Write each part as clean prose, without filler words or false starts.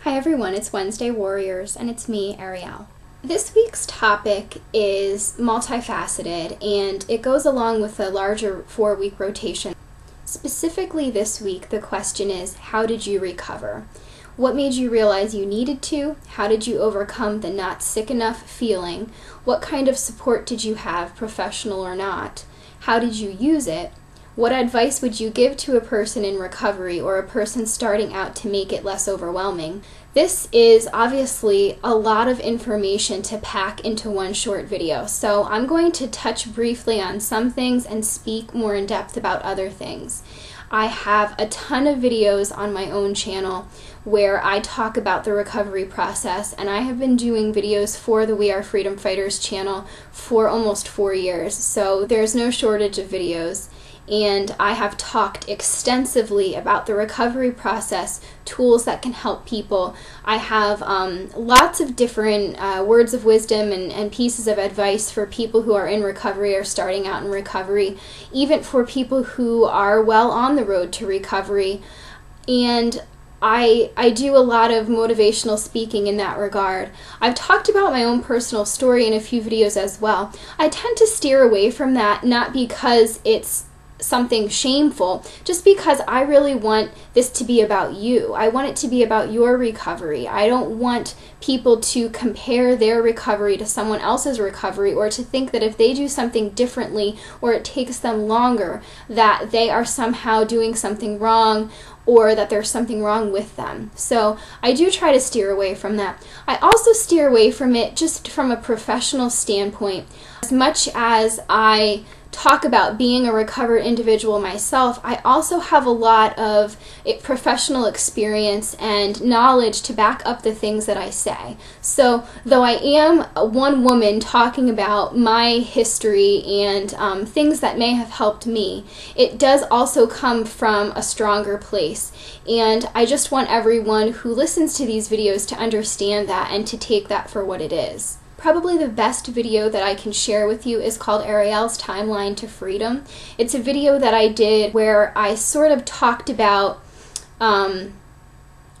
Hi everyone, it's Wednesday Warriors, and it's me, Arielle. This week's topic is multifaceted, and it goes along with the larger 4-week rotation. Specifically this week, the question is, how did you recover? What made you realize you needed to? How did you overcome the not sick enough feeling? What kind of support did you have, professional or not? How did you use it? What advice would you give to a person in recovery or a person starting out to make it less overwhelming? This is obviously a lot of information to pack into one short video, so I'm going to touch briefly on some things and speak more in depth about other things. I have a ton of videos on my own channel where I talk about the recovery process, and I have been doing videos for the We Are Freedom Fighters channel for almost 4 years, so there's no shortage of videos. And I have talked extensively about the recovery process, tools that can help people. I have lots of different words of wisdom and pieces of advice for people who are in recovery or starting out in recovery, even for people who are well on the road to recovery. And I do a lot of motivational speaking in that regard. I've talked about my own personal story in a few videos as well. I tend to steer away from that, not because it's something shameful, just because I really want this to be about you. I want it to be about your recovery. I don't want people to compare their recovery to someone else's recovery, or to think that if they do something differently or it takes them longer, that they are somehow doing something wrong or that there's something wrong with them. So I do try to steer away from that. I also steer away from it just from a professional standpoint. As much as I talk about being a recovered individual myself, I also have a lot of professional experience and knowledge to back up the things that I say. So though I am one woman talking about my history and things that may have helped me, it does also come from a stronger place. And I just want everyone who listens to these videos to understand that and to take that for what it is. Probably the best video that I can share with you is called Arielle's Timeline to Freedom. It's a video that I did where I sort of talked about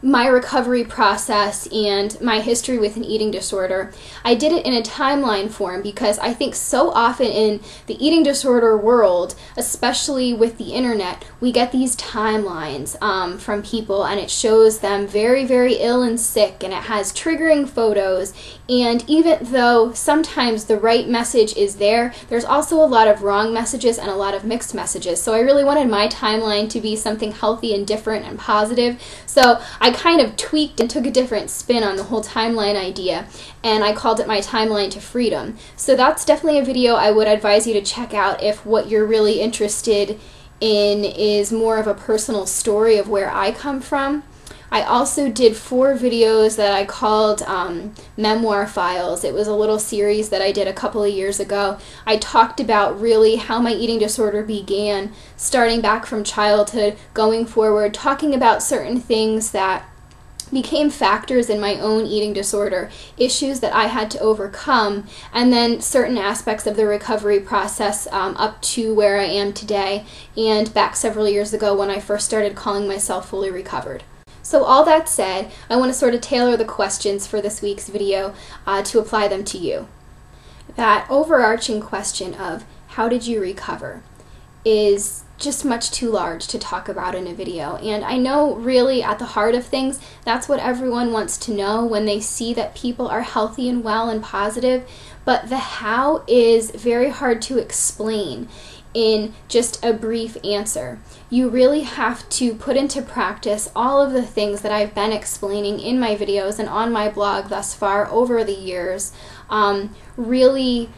my recovery process and my history with an eating disorder. I did it in a timeline form because I think so often in the eating disorder world, especially with the internet, we get these timelines from people, and it shows them very, very ill and sick, and it has triggering photos. And even though sometimes the right message is there, there's also a lot of wrong messages and a lot of mixed messages. So I really wanted my timeline to be something healthy and different and positive. So I kind of tweaked and took a different spin on the whole timeline idea, and I called it my Timeline to Freedom. So that's definitely a video I would advise you to check out if what you're really interested in is more of a personal story of where I come from. I also did 4 videos that I called Memoir Files. It was a little series that I did a couple of years ago. I talked about really how my eating disorder began, starting back from childhood, going forward, talking about certain things that became factors in my own eating disorder, issues that I had to overcome, and then certain aspects of the recovery process up to where I am today, and back several years ago when I first started calling myself fully recovered. So all that said, I want to sort of tailor the questions for this week's video to apply them to you. That overarching question of how did you recover is just much too large to talk about in a video. And I know really at the heart of things, that's what everyone wants to know when they see that people are healthy and well and positive. But the how is very hard to explain in just a brief answer. You really have to put into practice all of the things that I've been explaining in my videos and on my blog thus far over the years. Really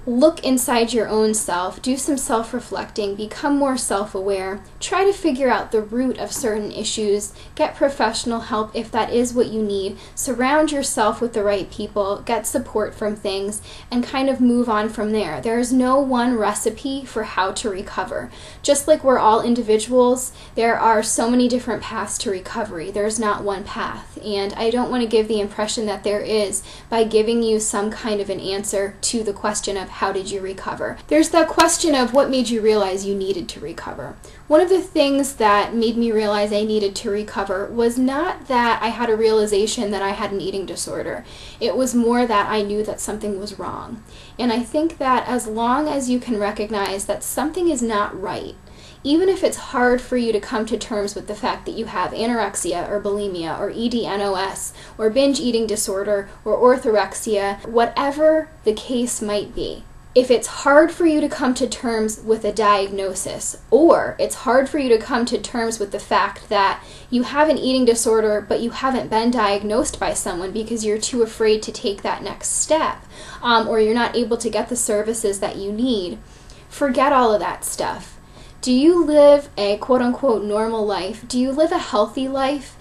look inside your own self, do some self-reflecting, become more self-aware, try to figure out the root of certain issues, get professional help if that is what you need, surround yourself with the right people, get support from things, and kind of move on from there. There is no one recipe for how to recover. Just like we're all individuals, there are so many different paths to recovery. There's not one path, and I don't want to give the impression that there is by giving you some kind of an answer to the question of how did you recover? There's the question of what made you realize you needed to recover. One of the things that made me realize I needed to recover was not that I had a realization that I had an eating disorder. It was more that I knew that something was wrong. And I think that as long as you can recognize that something is not right, even if it's hard for you to come to terms with the fact that you have anorexia or bulimia or EDNOS or binge eating disorder or orthorexia, whatever the case might be, if it's hard for you to come to terms with a diagnosis, or it's hard for you to come to terms with the fact that you have an eating disorder but you haven't been diagnosed by someone because you're too afraid to take that next step, or you're not able to get the services that you need, forget all of that stuff. Do you live a quote-unquote normal life? Do you live a healthy life?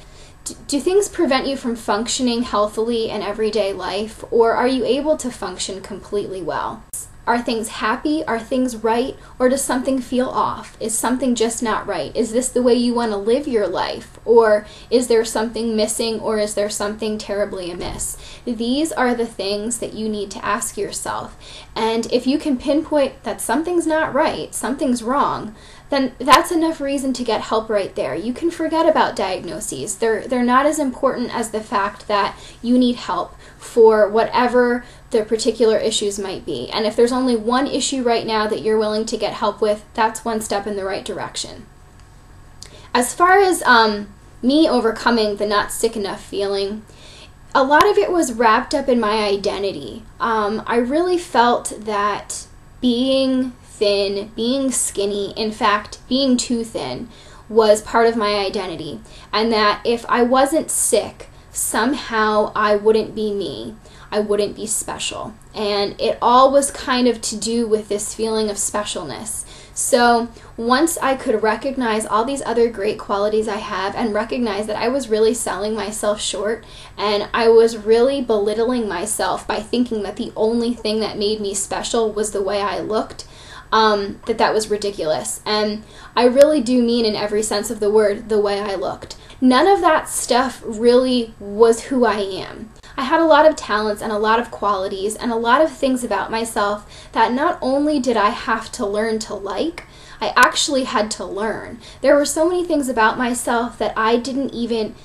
Do things prevent you from functioning healthily in everyday life, or are you able to function completely well? Are things happy? Are things right? Or does something feel off? Is something just not right? Is this the way you want to live your life? Or is there something missing, or is there something terribly amiss? These are the things that you need to ask yourself. And if you can pinpoint that something's not right, something's wrong, then that's enough reason to get help right there. You can forget about diagnoses. They're not as important as the fact that you need help for whatever the particular issues might be. And if there's only one issue right now that you're willing to get help with, that's one step in the right direction. As far as me overcoming the not sick enough feeling, a lot of it was wrapped up in my identity. I really felt that being thin, being skinny, in fact, being too thin, was part of my identity. And that if I wasn't sick, somehow I wouldn't be me. I wouldn't be special. And it all was kind of to do with this feeling of specialness. So once I could recognize all these other great qualities I have and recognize that I was really selling myself short and I was really belittling myself by thinking that the only thing that made me special was the way I looked, that was ridiculous. And I really do mean in every sense of the word, the way I looked. None of that stuff really was who I am. I had a lot of talents and a lot of qualities and a lot of things about myself that not only did I have to learn to like, I actually had to learn. There were so many things about myself that I didn't even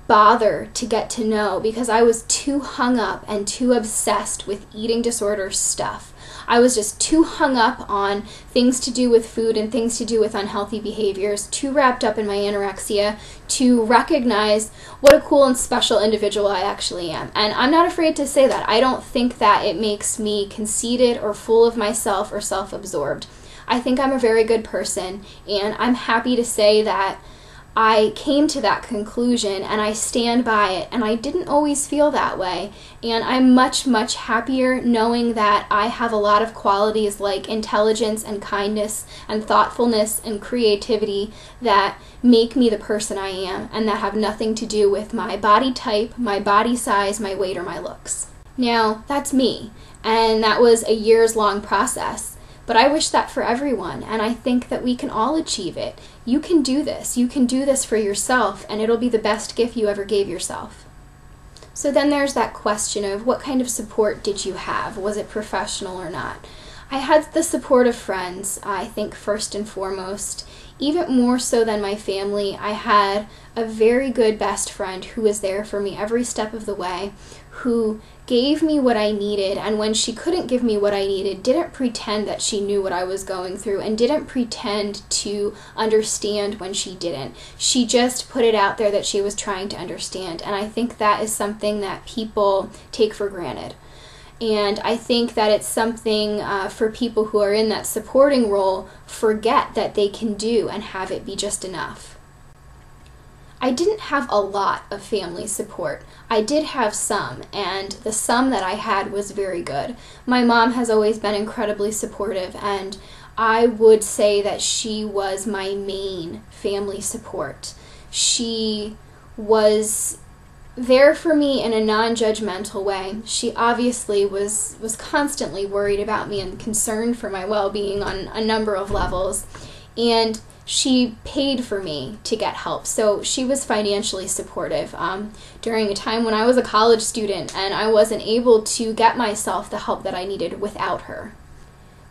bother to get to know because I was too hung up and too obsessed with eating disorder stuff. I was just too hung up on things to do with food and things to do with unhealthy behaviors, too wrapped up in my anorexia to recognize what a cool and special individual I actually am. And I'm not afraid to say that. I don't think that it makes me conceited or full of myself or self-absorbed. I think I'm a very good person, and I'm happy to say that I came to that conclusion and I stand by it, and I didn't always feel that way, and I'm much, much happier knowing that I have a lot of qualities like intelligence and kindness and thoughtfulness and creativity that make me the person I am and that have nothing to do with my body type, my body size, my weight, or my looks. Now, that's me, and that was a years-long process. But I wish that for everyone, and I think that we can all achieve it. You can do this. You can do this for yourself, and it'll be the best gift you ever gave yourself. So then there's that question of what kind of support did you have? Was it professional or not? I had the support of friends, I think first and foremost. Even more so than my family, I had a very good best friend who was there for me every step of the way, who gave me what I needed, and when she couldn't give me what I needed, didn't pretend that she knew what I was going through and didn't pretend to understand when she didn't. She just put it out there that she was trying to understand, and I think that is something that people take for granted. And I think that it's something for people who are in that supporting role forget that they can do and have it be just enough. I didn't have a lot of family support. I did have some, and the some that I had was very good. My mom has always been incredibly supportive, and I would say that she was my main family support. She was there for me in a non-judgmental way. She obviously was constantly worried about me and concerned for my well-being on a number of levels, and she paid for me to get help, so she was financially supportive during a time when I was a college student and I wasn't able to get myself the help that I needed without her.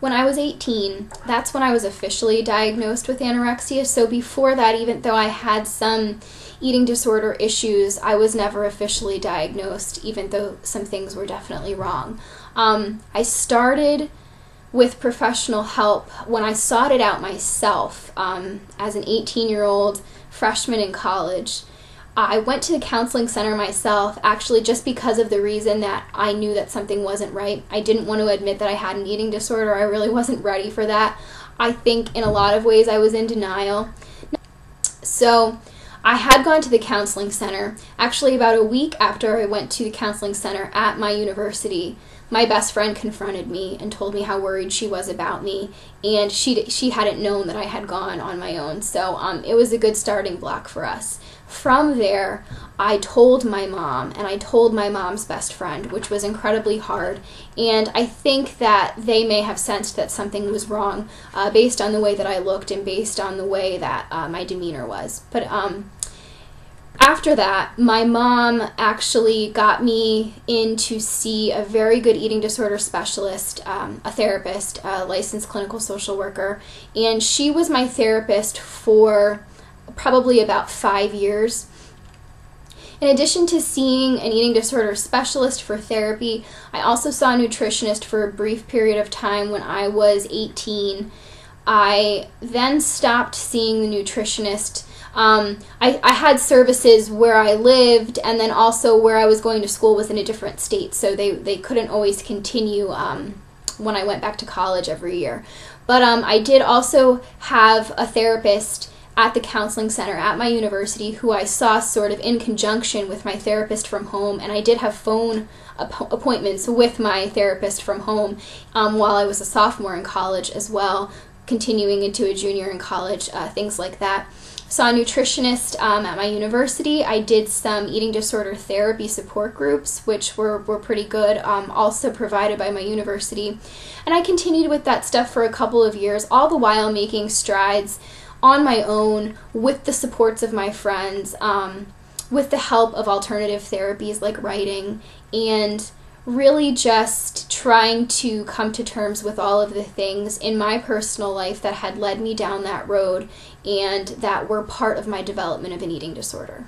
When I was 18, that's when I was officially diagnosed with anorexia. So before that, even though I had some eating disorder issues, I was never officially diagnosed, even though some things were definitely wrong. I started with professional help when I sought it out myself as an 18-year-old freshman in college. I went to the counseling center myself, actually just because of the reason that I knew that something wasn't right. I didn't want to admit that I had an eating disorder. I really wasn't ready for that. I think in a lot of ways I was in denial. So I had gone to the counseling center. Actually, about a week after I went to the counseling center at my university, my best friend confronted me and told me how worried she was about me, and she hadn't known that I had gone on my own. So it was a good starting block for us. From there, I told my mom, and I told my mom's best friend, which was incredibly hard, and I think that they may have sensed that something was wrong based on the way that I looked and based on the way that my demeanor was. But after that, my mom actually got me in to see a very good eating disorder specialist, a therapist, a licensed clinical social worker, and she was my therapist for probably about 5 years. In addition to seeing an eating disorder specialist for therapy, I also saw a nutritionist for a brief period of time when I was 18. I then stopped seeing the nutritionist. I had services where I lived, and then also where I was going to school was in a different state, so they couldn't always continue when I went back to college every year. But I did also have a therapist at the counseling center at my university who I saw sort of in conjunction with my therapist from home, and I did have phone appointments with my therapist from home while I was a sophomore in college as well, continuing into a junior in college, things like that. Saw a nutritionist at my university. I did some eating disorder therapy support groups, which were pretty good, also provided by my university. And I continued with that stuff for a couple of years, all the while making strides on my own with the supports of my friends, with the help of alternative therapies like writing, and really just trying to come to terms with all of the things in my personal life that had led me down that road and that were part of my development of an eating disorder.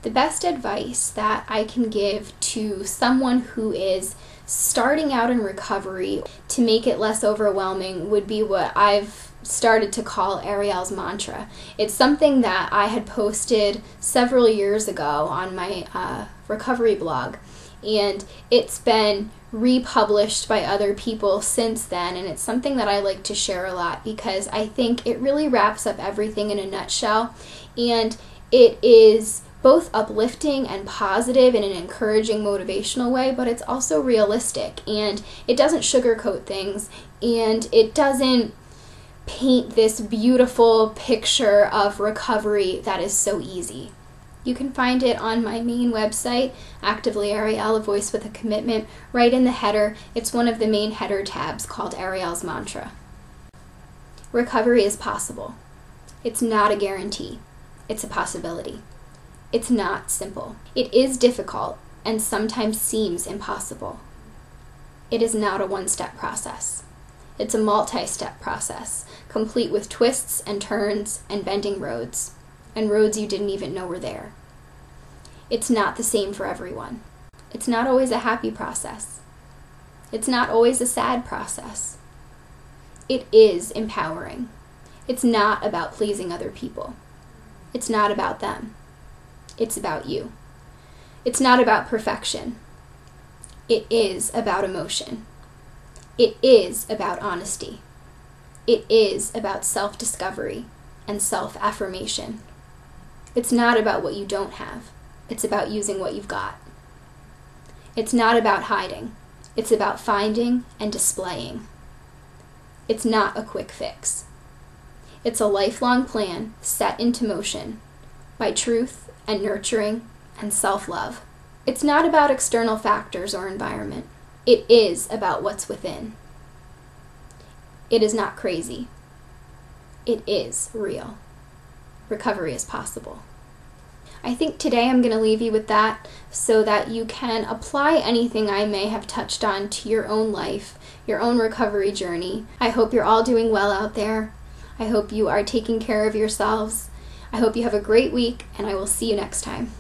The best advice that I can give to someone who is starting out in recovery to make it less overwhelming would be what I've started to call Arielle's mantra. It's something that I had posted several years ago on my recovery blog, and it's been republished by other people since then, and it's something that I like to share a lot because I think it really wraps up everything in a nutshell, and it is both uplifting and positive in an encouraging, motivational way, but it's also realistic, and it doesn't sugarcoat things, and it doesn't paint this beautiful picture of recovery that is so easy. You can find it on my main website, Actively Arielle, A Voice with a Commitment. Right in the header, it's one of the main header tabs called Arielle's Mantra. Recovery is possible. It's not a guarantee. It's a possibility. It's not simple. It is difficult and sometimes seems impossible. It is not a one-step process. It's a multi-step process, complete with twists and turns and bending roads, and roads you didn't even know were there. It's not the same for everyone. It's not always a happy process. It's not always a sad process. It is empowering. It's not about pleasing other people. It's not about them. It's about you. It's not about perfection. It is about emotion. It is about honesty. It is about self-discovery and self-affirmation. It's not about what you don't have. It's about using what you've got. It's not about hiding. It's about finding and displaying. It's not a quick fix. It's a lifelong plan set into motion by truth and nurturing and self-love. It's not about external factors or environment. It is about what's within. It is not crazy. It is real. Recovery is possible. I think today I'm going to leave you with that so that you can apply anything I may have touched on to your own life, your own recovery journey. I hope you're all doing well out there. I hope you are taking care of yourselves. I hope you have a great week, and I will see you next time.